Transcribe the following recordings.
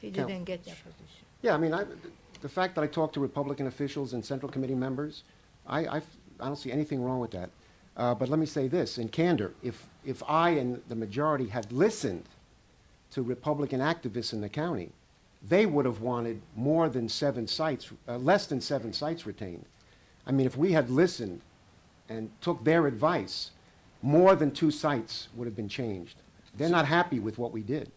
He didn't get that position. Yeah, I mean, the fact that I talked to Republican officials and Central Committee members, I don't see anything wrong with that. But let me say this, in candor, if I and the majority had listened to Republican activists in the county, they would have wanted more than 7 sites, less than 7 sites retained. I mean, if we had listened and took their advice, more than 2 sites would have been changed. They're not happy with what we did.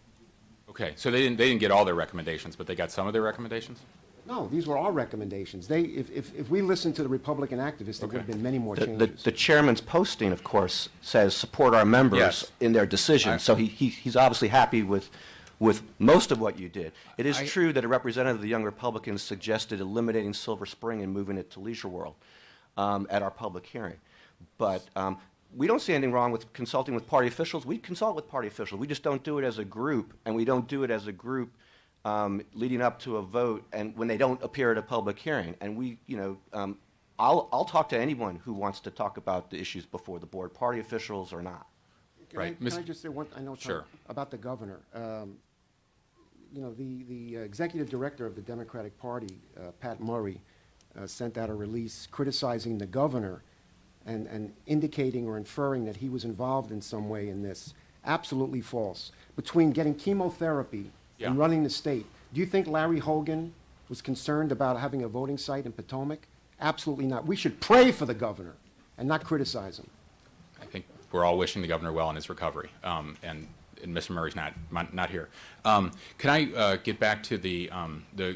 Okay, so they didn't get all their recommendations, but they got some of their recommendations? No, these were our recommendations. If we listened to the Republican activists, there would have been many more changes. The chairman's posting, of course, says support our members Yes. in their decision. So he's obviously happy with most of what you did. It is true that a representative of the Young Republicans suggested eliminating Silver Spring and moving it to Leisure World at our public hearing. But we don't see anything wrong with consulting with party officials. We consult with party officials. We just don't do it as a group, and we don't do it as a group leading up to a vote and when they don't appear at a public hearing. And we, I'll talk to anyone who wants to talk about the issues before the board, party officials or not. Right. Can I just say one, I know Sure. about the governor. The executive director of the Democratic Party, Pat Murray, sent out a release criticizing the governor and indicating or inferring that he was involved in some way in this. Absolutely false. Between getting chemotherapy and running the state, do you think Larry Hogan was concerned about having a voting site in Potomac? Absolutely not. We should pray for the governor and not criticize him. I think we're all wishing the governor well in his recovery, and Mr. Murray's not here. Can I get back to the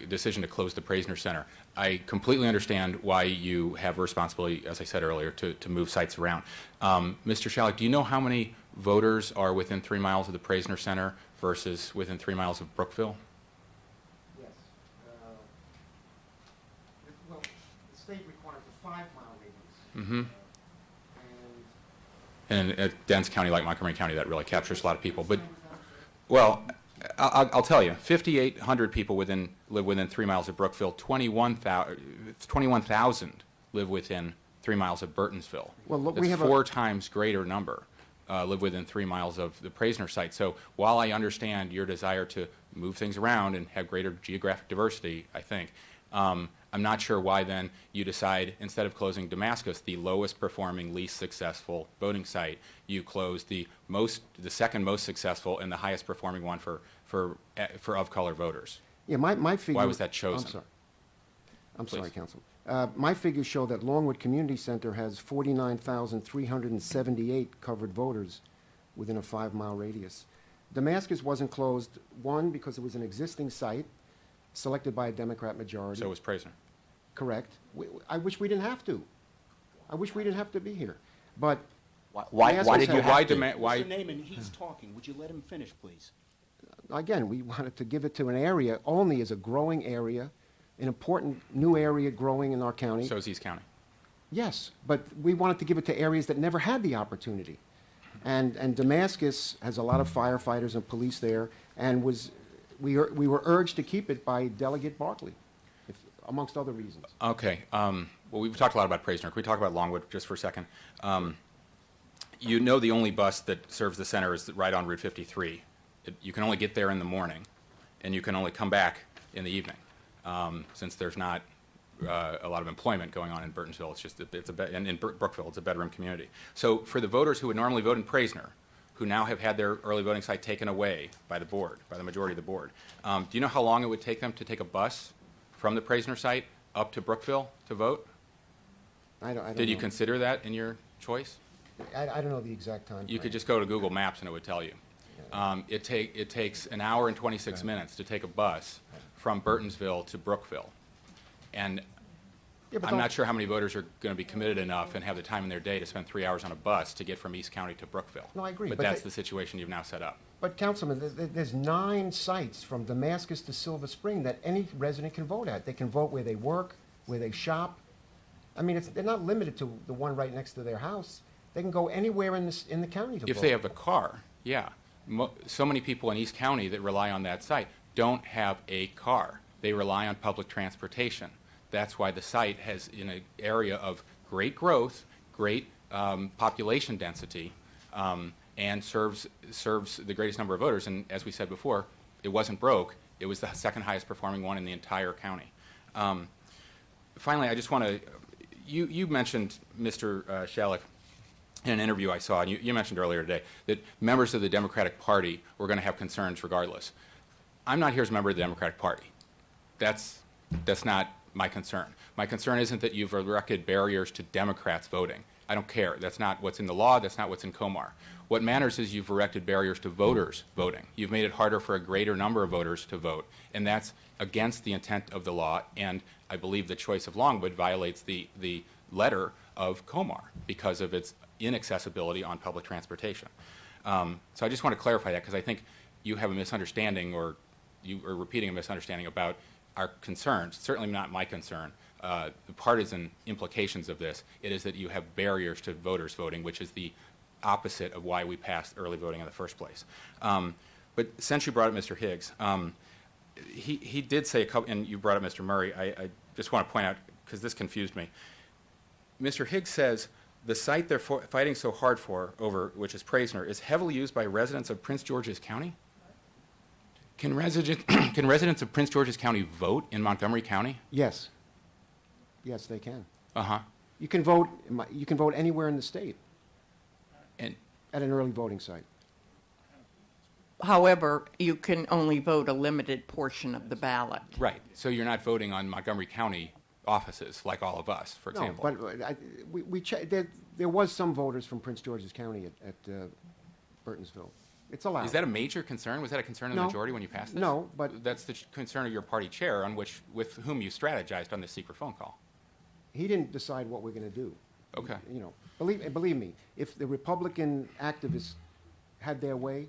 decision to close the Praisner Center? I completely understand why you have a responsibility, as I said earlier, to move sites around. Mr. Shalek, do you know how many voters are within 3 miles of the Praisner Center versus within 3 miles of Brookville? Yes. Well, the state requires a 5-mile radius. Mm-hmm. And in a dense county like Montgomery County, that really captures a lot of people. But, well, I'll tell you, 5,800 people live within 3 miles of Brookville. 21,000 live within 3 miles of Burtonsville. Well, look, That's we have 4 times greater number live within 3 miles of the Praisner site. So while I understand your desire to move things around and have greater geographic diversity, I think, I'm not sure why then you decide, instead of closing Damascus, the lowest performing, least successful voting site, you close the second most successful and the highest performing one for of-color voters. Yeah, my figure. Why was that chosen? I'm sorry, Please. Council. My figures show that Longwood Community Center has 49,378 covered voters within a 5-mile radius. Damascus wasn't closed, one, because it was an existing site selected by a Democrat majority. So was Praisner. Correct. I wish we didn't have to. I wish we didn't have to be here. But Why did you have to? Why? Mr. Naaman, he's talking. Would you let him finish, please? again, we wanted to give it to an area only as a growing area, an important new area growing in our county. So is East County. Yes, but we wanted to give it to areas that never had the opportunity. And Damascus has a lot of firefighters and police there, and we were urged to keep it by Delegate Barkley, amongst other reasons. Okay. Well, we've talked a lot about Praisner. Can we talk about Longwood just for a second? You know the only bus that serves the center is right on Route 53. You can only get there in the morning, and you can only come back in the evening, since there's not a lot of employment going on in Burtonsville. It's just and in Brookville, it's a bedroom community. So for the voters who would normally vote in Praisner, who now have had their early voting site taken away by the board, by the majority of the board, do you know how long it would take them to take a bus from the Praisner site up to Brookville to vote? I don't Did you know. consider that in your choice? I don't know the exact time. You could just go to Google Maps and it would tell you. It takes an hour and 26 minutes to take a bus from Burtonsville to Brookville. And Yeah, but I'm don't- not sure how many voters are going to be committed enough and have the time in their day to spend 3 hours on a bus to get from East County to Brookville. No, I agree, But but that's they- the situation you've now set up. But Councilman, there's 9 sites from Damascus to Silver Spring that any resident can vote at. They can vote where they work, where they shop. I mean, they're not limited to the one right next to their house. They can go anywhere in the county to vote. If they have a car, yeah. So many people in East County that rely on that site don't have a car. They rely on public transportation. That's why the site has, in an area of great growth, great population density, and serves the greatest number of voters. And as we said before, it wasn't broke. It was the second highest performing one in the entire county. Finally, I just want to, you mentioned, Mr. Shalik, in an interview I saw, and you mentioned earlier today, that members of the Democratic Party were going to have concerns regardless. I'm not here as a member of the Democratic Party. That's not my concern. My concern isn't that you've erected barriers to Democrats voting. I don't care. That's not what's in the law. That's not what's in Comar. What matters is you've erected barriers to voters voting. You've made it harder for a greater number of voters to vote, and that's against the intent of the law, and I believe the choice of Longwood violates the letter of Comar because of its inaccessibility on public transportation. So I just want to clarify that because I think you have a misunderstanding, or you are repeating a misunderstanding about our concerns. Certainly not my concern. The partisan implications of this, it is that you have barriers to voters voting, which is the opposite of why we passed early voting in the first place. But since you brought up Mr. Higgs, he did say a couple, and you brought up Mr. Murray, I just want to point out, because this confused me. Mr. Higgs says the site they're fighting so hard for, which is Praisner, is heavily used by residents of Prince George's County? Can residents of Prince George's County vote in Montgomery County? Yes. Yes, they can. Uh-huh. You can vote anywhere in the state And at an early voting site. However, you can only vote a limited portion of the ballot. right, so you're not voting on Montgomery County offices like all of us, for No, example. but there was some voters from Prince George's County at Burtonsville. It's allowed. Is that a major concern? Was that a concern of the No. majority when you passed this? No, but- That's the concern of your party chair, with whom you strategized on this secret phone call. He didn't decide what we're going to do. Okay. You know, believe me, if the Republican activists had their way,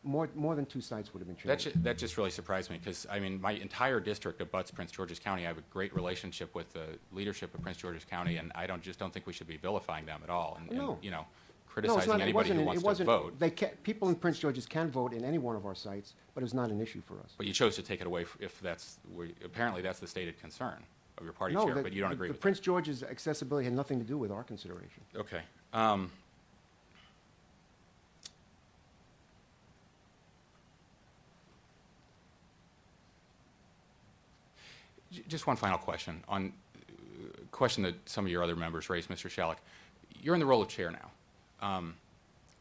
more than 2 sites would have been treated. That just really surprised me because, I mean, my entire district abuts Prince George's County. I have a great relationship with the leadership of Prince George's County, and I just don't think we should be vilifying them at all and No. you know, No, it's criticizing not, anybody who wants to vote. People in Prince George's can vote in any one of our sites, but it's not an issue for us. But you chose to take it away if apparently that's the stated concern of your party No, chair, but you don't agree the with Prince George's accessibility had nothing to do with our consideration. that. Okay. Just one final question on a question that some of your other members raised, Mr. Shalik. You're in the role of chair now.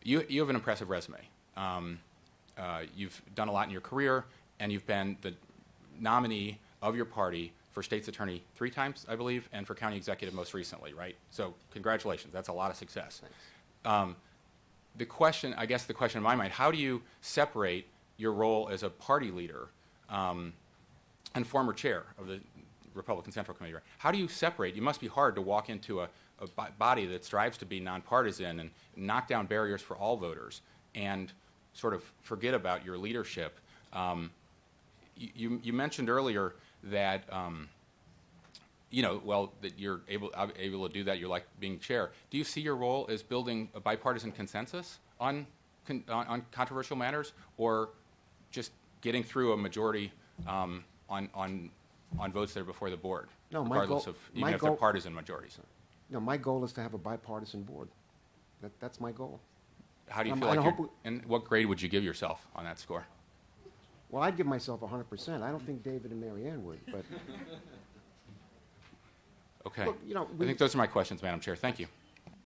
You have an impressive resume. You've done a lot in your career, and you've been the nominee of your party for state's attorney 3 times, I believe, and for county executive most recently, right? So congratulations. That's a lot of success. The question in my mind, how do you separate your role as a party leader and former chair of the Republican Central Committee, right? How do you separate? You must be hard to walk into a body that strives to be nonpartisan and knock down barriers for all voters and sort of forget about your leadership. You mentioned earlier that that you're able to do that. You like being chair. Do you see your role as building a bipartisan consensus on controversial matters, or just getting through a majority on votes that are before the board, No, regardless of even if they're partisan majorities? No, my goal is to have a bipartisan board. That's my goal. How do you Um, feel and I like hope and what grade would you give yourself on that score? Well, I'd give myself 100%. I don't think David and Mary Ann would, but Okay. look, you know, I think those are my questions, Madam Chair. Thank you.